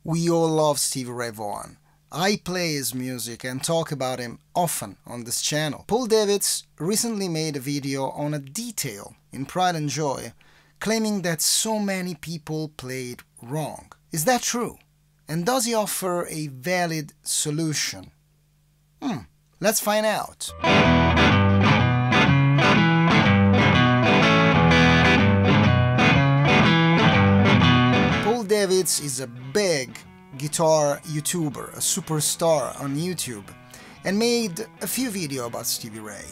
We all love Stevie Ray Vaughan. I play his music and talk about him often on this channel. Paul Davids recently made a video on a detail in Pride and Joy, claiming that so many people played wrong. Is that true? And does he offer a valid solution? Let's find out. Paul Davids is a big guitar YouTuber, a superstar on YouTube, and made a few videos about Stevie Ray,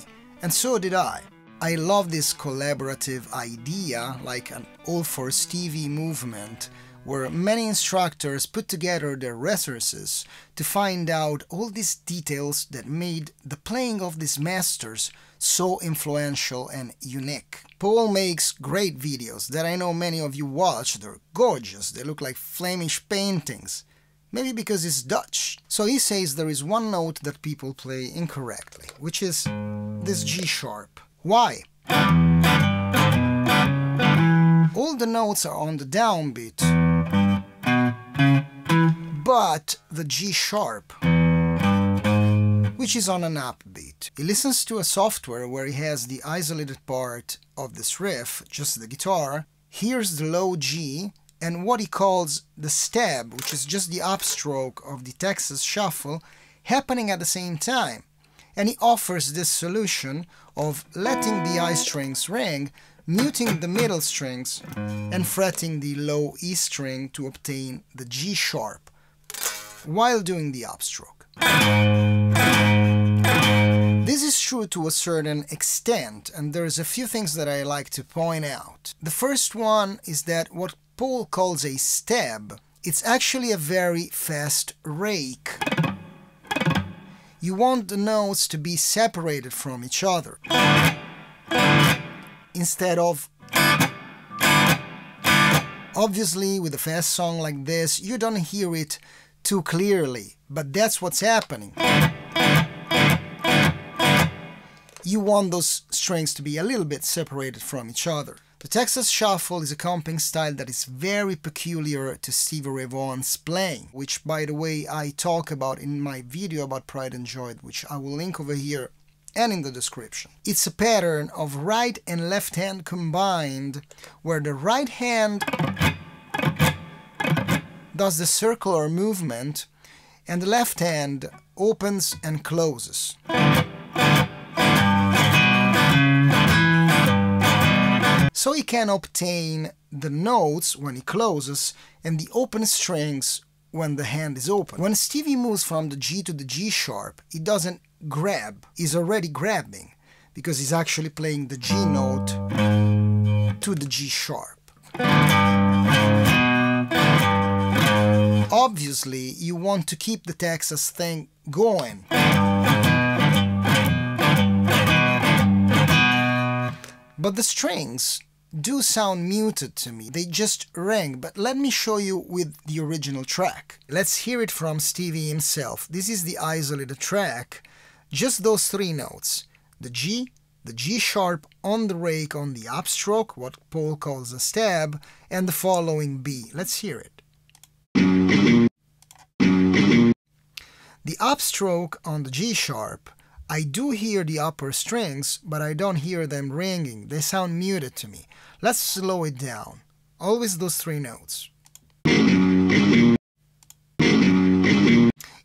and so did I. I love this collaborative idea, like an All for Stevie movement, where many instructors put together their resources to find out all these details that made the playing of these masters so influential and unique. Paul makes great videos that I know many of you watch. They're gorgeous, they look like Flemish paintings. Maybe because he's Dutch. So he says there is one note that people play incorrectly, which is this G sharp. Why? All the notes are on the downbeat, but the G sharp, which is on an upbeat. He listens to a software where he has the isolated part of this riff, just the guitar, hears the low G, and what he calls the stab, which is just the upstroke of the Texas Shuffle, happening at the same time. And he offers this solution of letting the I strings ring, muting the middle strings, and fretting the low E string to obtain the G sharp, while doing the upstroke. This is true to a certain extent, and there's a few things that I like to point out. The first one is that what Paul calls a stab, it's actually a very fast rake. You want the notes to be separated from each other, instead of... Obviously, with a fast song like this, you don't hear it too clearly, but that's what's happening. You want those strings to be a little bit separated from each other. The Texas Shuffle is a comping style that is very peculiar to Stevie Ray Vaughan's playing, which, by the way, I talk about in my video about Pride and Joy, which I will link over here and in the description. It's a pattern of right and left hand combined, where the right hand does the circular movement and the left hand opens and closes. So he can obtain the notes when he closes and the open strings when the hand is open. When Stevie moves from the G to the G sharp, he doesn't grab, he's already grabbing, because he's actually playing the G note to the G sharp. Obviously, you want to keep the Texas thing going. But the strings do sound muted to me, they just ring, but let me show you with the original track. Let's hear it from Stevie himself. This is the isolated track, just those three notes, the G sharp on the rake on the upstroke, what Paul calls a stab, and the following B. Let's hear it. The upstroke on the G sharp, I do hear the upper strings, but I don't hear them ringing. They sound muted to me. Let's slow it down. Always those three notes.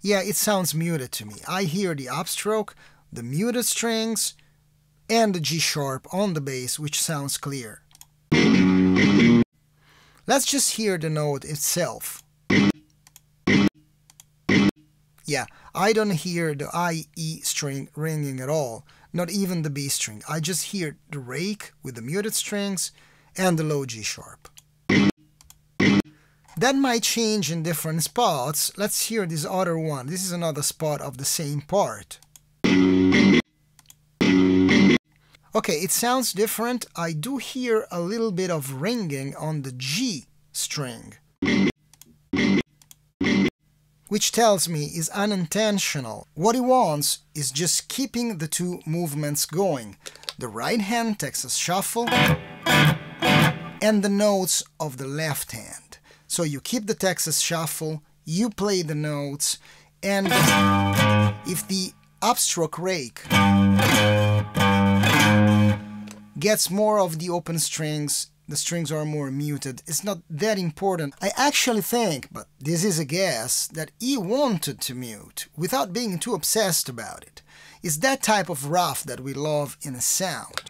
Yeah, it sounds muted to me. I hear the upstroke, the muted strings, and the G sharp on the bass, which sounds clear. Let's just hear the note itself. Yeah, I don't hear the I-E string ringing at all, not even the B string. I just hear the rake with the muted strings and the low G sharp. That might change in different spots. Let's hear this other one. This is another spot of the same part. Okay, it sounds different. I do hear a little bit of ringing on the G string, which tells me is unintentional. What he wants is just keeping the two movements going. The right hand Texas Shuffle and the notes of the left hand. So you keep the Texas Shuffle, you play the notes, and if the upstroke rake gets more of the open strings, the strings are more muted, it's not that important. I actually think, but this is a guess, that he wanted to mute without being too obsessed about it. It's that type of rough that we love in a sound.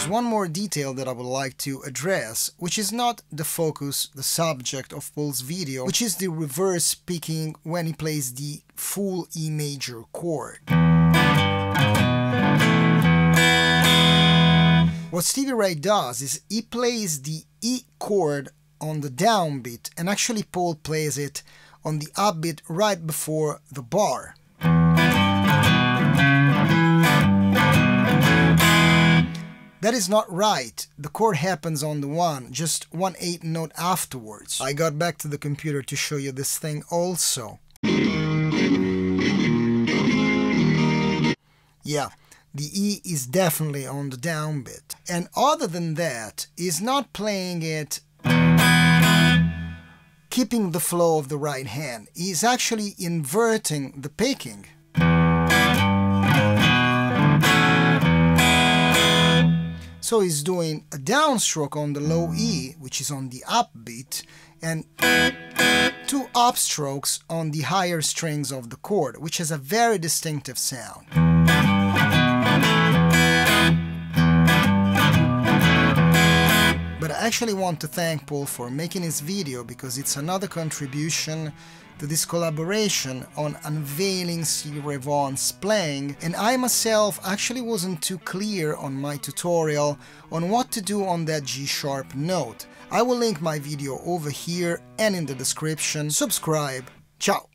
One more detail that I would like to address, which is not the focus, the subject of Paul's video, which is the reverse picking when he plays the full E major chord. What Stevie Ray does is he plays the E chord on the downbeat, and actually Paul plays it on the upbeat right before the bar. That is not right. The chord happens on the 1, just 1/8 note afterwards. I got back to the computer to show you this thing also. Yeah, the E is definitely on the downbeat. And other than that, he's not playing it keeping the flow of the right hand. He's actually inverting the picking. So he's doing a downstroke on the low E, which is on the upbeat, and 2 upstrokes on the higher strings of the chord, which has a very distinctive sound. But I actually want to thank Paul for making his video, because it's another contribution to this collaboration on unveiling Stevie Ray Vaughan's playing, and I myself actually wasn't too clear on my tutorial on what to do on that G-sharp note. I will link my video over here and in the description. Subscribe. Ciao!